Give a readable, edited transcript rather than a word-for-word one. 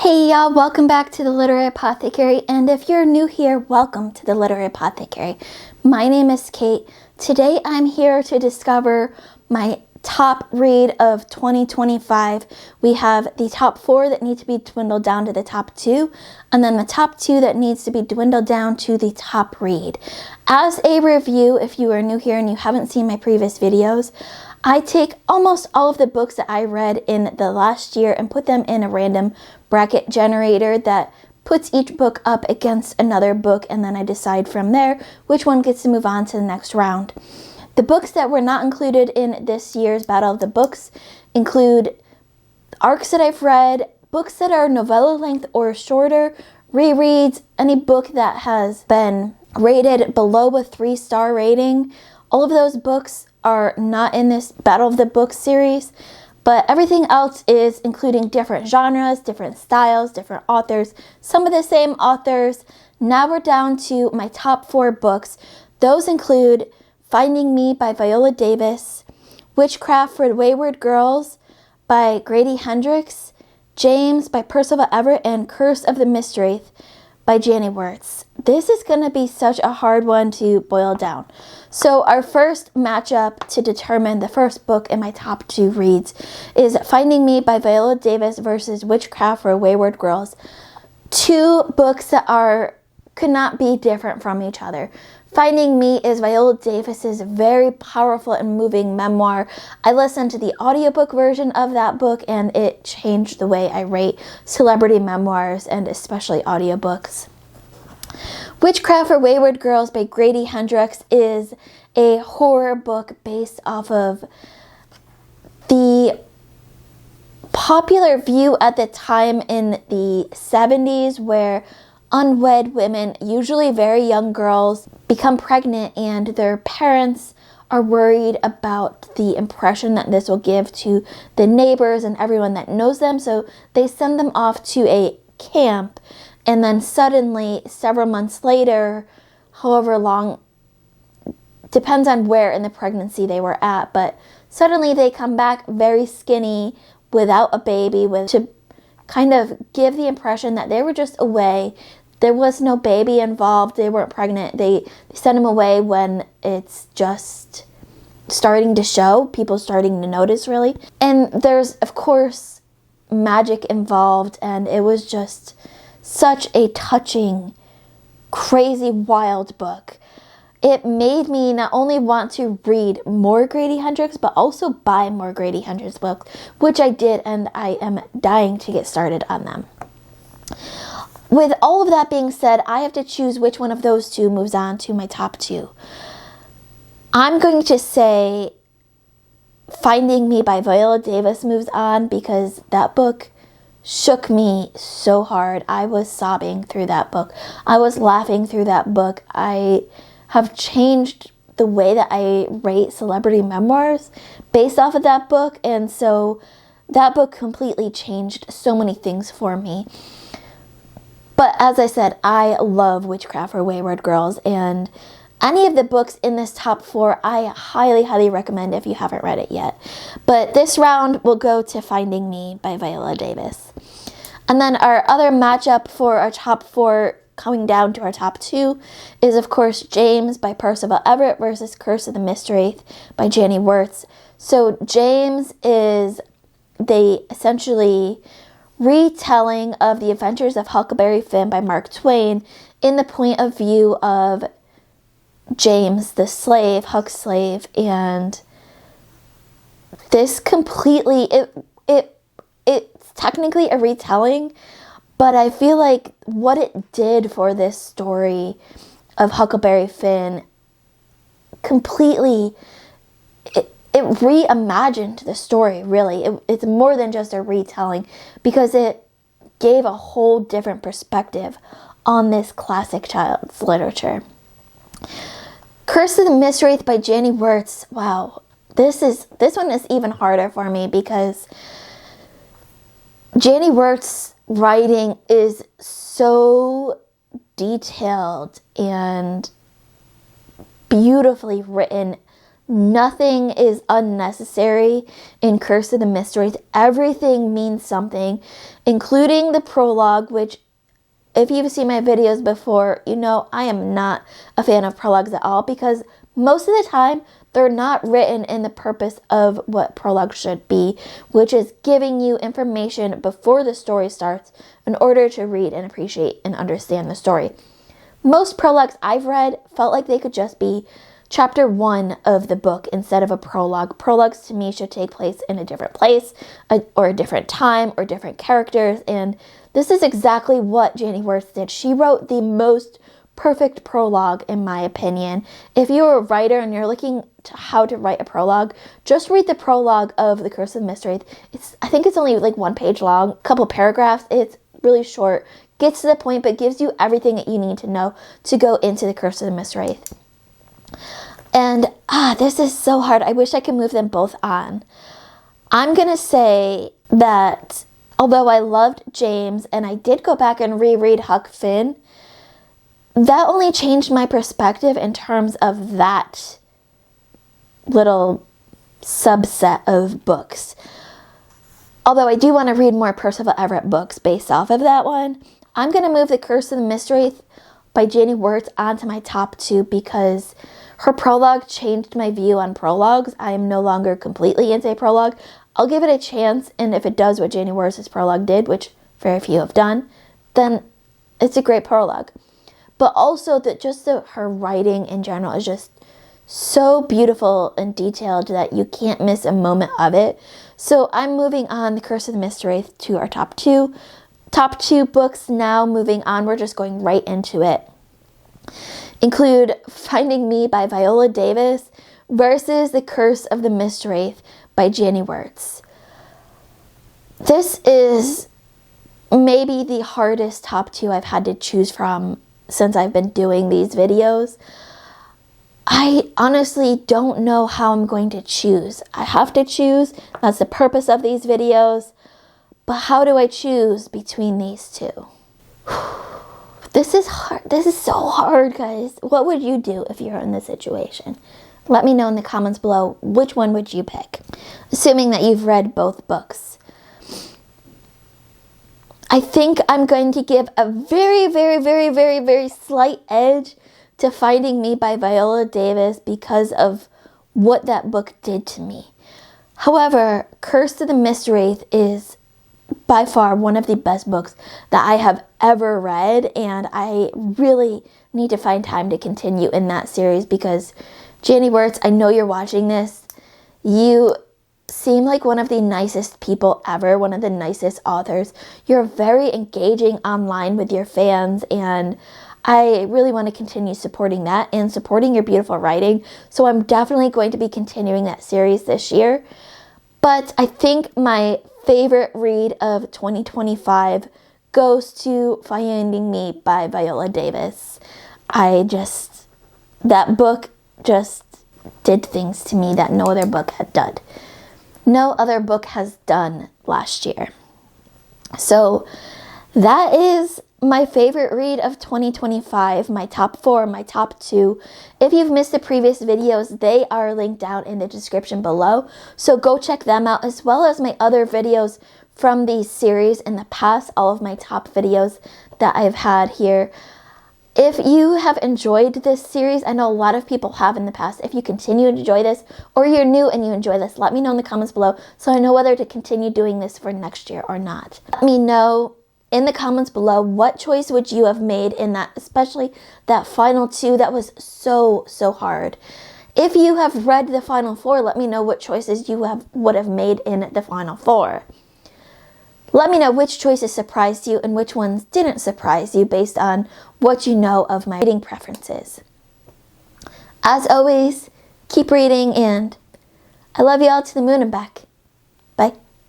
Hey y'all, welcome back to the Literary Apothecary, and if you're new here, welcome to the Literary Apothecary. My name is Kate. Today I'm here to discover my top read of 2025. We have the top 4 that need to be dwindled down to the top 2, and then the top 2 that needs to be dwindled down to the top read. As a review, if you are new here and you haven't seen my previous videos, I take almost all of the books that I read in the last year and put them in a random bracket generator that puts each book up against another book, and then I decide from there which one gets to move on to the next round. The books that were not included in this year's Battle of the Books include arcs that I've read, books that are novella length or shorter, rereads, any book that has been rated below a 3-star rating. All of those books are not in this Battle of the Books series, but everything else is including different genres, different styles, different authors, some of the same authors. Now we're down to my top 4 books. Those include Finding Me by Viola Davis, Witchcraft for Wayward Girls by Grady Hendrix, James by Percival Everett, and Curse of the Mistwraith by Janny Wirtz. This is going to be such a hard one to boil down. So our first matchup to determine the first book in my top 2 reads is Finding Me by Viola Davis versus Witchcraft for Wayward Girls. 2 books that could not be different from each other. Finding Me is Viola Davis's very powerful and moving memoir. I listened to the audiobook version of that book and it changed the way I rate celebrity memoirs and especially audiobooks. Witchcraft for Wayward Girls by Grady Hendrix is a horror book based off of the popular view at the time in the 70s where unwed women, usually very young girls, become pregnant and their parents are worried about the impression that this will give to the neighbors and everyone that knows them, so they send them off to a camp, and then suddenly, several months later, however long, depends on where in the pregnancy they were at, but suddenly they come back very skinny, without a baby, to kind of give the impression that they were just away. There was no baby involved. They weren't pregnant. They send them away when it's just starting to show, people starting to notice, really. And there's, of course, magic involved, and it was just such a touching, crazy, wild book. It made me not only want to read more Grady Hendrix, but also buy more Grady Hendrix books, which I did, and I am dying to get started on them. With all of that being said, I have to choose which one of those 2 moves on to my top 2. I'm going to say Finding Me by Viola Davis moves on because that book shook me so hard. I was sobbing through that book. I was laughing through that book. I have changed the way that I rate celebrity memoirs based off of that book, and so that book completely changed so many things for me. But as I said, I love Witchcraft for Wayward Girls, and any of the books in this top 4, I highly, highly recommend if you haven't read it yet. But this round will go to Finding Me by Viola Davis. And then our other matchup for our top 4 coming down to our top 2 is, of course, James by Percival Everett versus Curse of the Mistwraith by Janny Wirtz. So James is the essentially retelling of the Adventures of Huckleberry Finn by Mark Twain in the point of view of James, the slave, Huck's slave, and this completely, it's technically a retelling, but I feel like what it did for this story of Huckleberry Finn completely, it reimagined the story, really. It's more than just a retelling because it gave a whole different perspective on this classic child's literature. Curse of the Mistwraith by Janny Wirtz. Wow, this one is even harder for me because Janny Wirtz writing is so detailed and beautifully written. Nothing is unnecessary in Curse of the Mysteries. Everything means something, including the prologue, which, if you've seen my videos before, you know I am not a fan of prologues at all, because most of the time they're not written in the purpose of what prologue should be, which is giving you information before the story starts in order to read and appreciate and understand the story. Most prologues I've read felt like they could just be chapter 1 of the book instead of a prologue. Prologues to me should take place in a different place or a different time or different characters, and this is exactly what Janie Wirtz did. She wrote the most perfect prologue, in my opinion. If you're a writer and you're looking to how to write a prologue, just read the prologue of The Curse of the Mysteries. I think it's only like 1 page long, a couple paragraphs. It's really short, gets to the point, but gives you everything that you need to know to go into The Curse of the Mysteries. And this is so hard. I wish I could move them both on. I'm gonna say that although I loved James and I did go back and reread Huck Finn, that only changed my perspective in terms of that little subset of books. Although I do want to read more Percival Everett books based off of that one, I'm going to move The Curse of the Mysteries by Janie Wirtz onto my top 2 because her prologue changed my view on prologues. I am no longer completely anti-prologue. I'll give it a chance, and if it does what Janie Wirtz's prologue did, which very few have done, then it's a great prologue. But also that her writing in general is just so beautiful and detailed that you can't miss a moment of it. So I'm moving on The Curse of the Mysteries to our top 2. Top 2 books now, moving on. We're just going right into it. Include Finding Me by Viola Davis versus The Curse of the Mysteries by Janie Wirtz. This is maybe the hardest top 2 I've had to choose from since I've been doing these videos. I honestly don't know how I'm going to choose. I have to choose. That's the purpose of these videos. But how do I choose between these 2? This is hard. This is so hard, guys. What would you do if you're in this situation? Let me know in the comments below, which one would you pick? Assuming that you've read both books. I think I'm going to give a very, very, very, very, very slight edge to Finding Me by Viola Davis because of what that book did to me. However, Curse of the Mysteries is by far one of the best books that I have ever read, and I really need to find time to continue in that series because Janie Wirtz, I know you're watching this. You seem like one of the nicest people ever, one of the nicest authors. You're very engaging online with your fans, and I really want to continue supporting that and supporting your beautiful writing. So I'm definitely going to be continuing that series this year. But I think my favorite read of 2025 goes to Finding Me by Viola Davis. That book just did things to me that no other book had done. No other book has done last year. So that is my favorite read of 2025, my top 4, my top 2. If you've missed the previous videos, they are linked down in the description below. So go check them out, as well as my other videos from the series in the past, all of my top videos that I've had here. If you have enjoyed this series, I know a lot of people have in the past. If you continue to enjoy this, or you're new and you enjoy this, let me know in the comments below so I know whether to continue doing this for next year or not. Let me know in the comments below what choice would you have made in that, especially that final 2 that was so hard. If you have read the final 4, let me know what choices you would have made in the final 4. Let me know which choices surprised you and which ones didn't surprise you based on what you know of my reading preferences. As always, keep reading, and I love you all to the moon and back.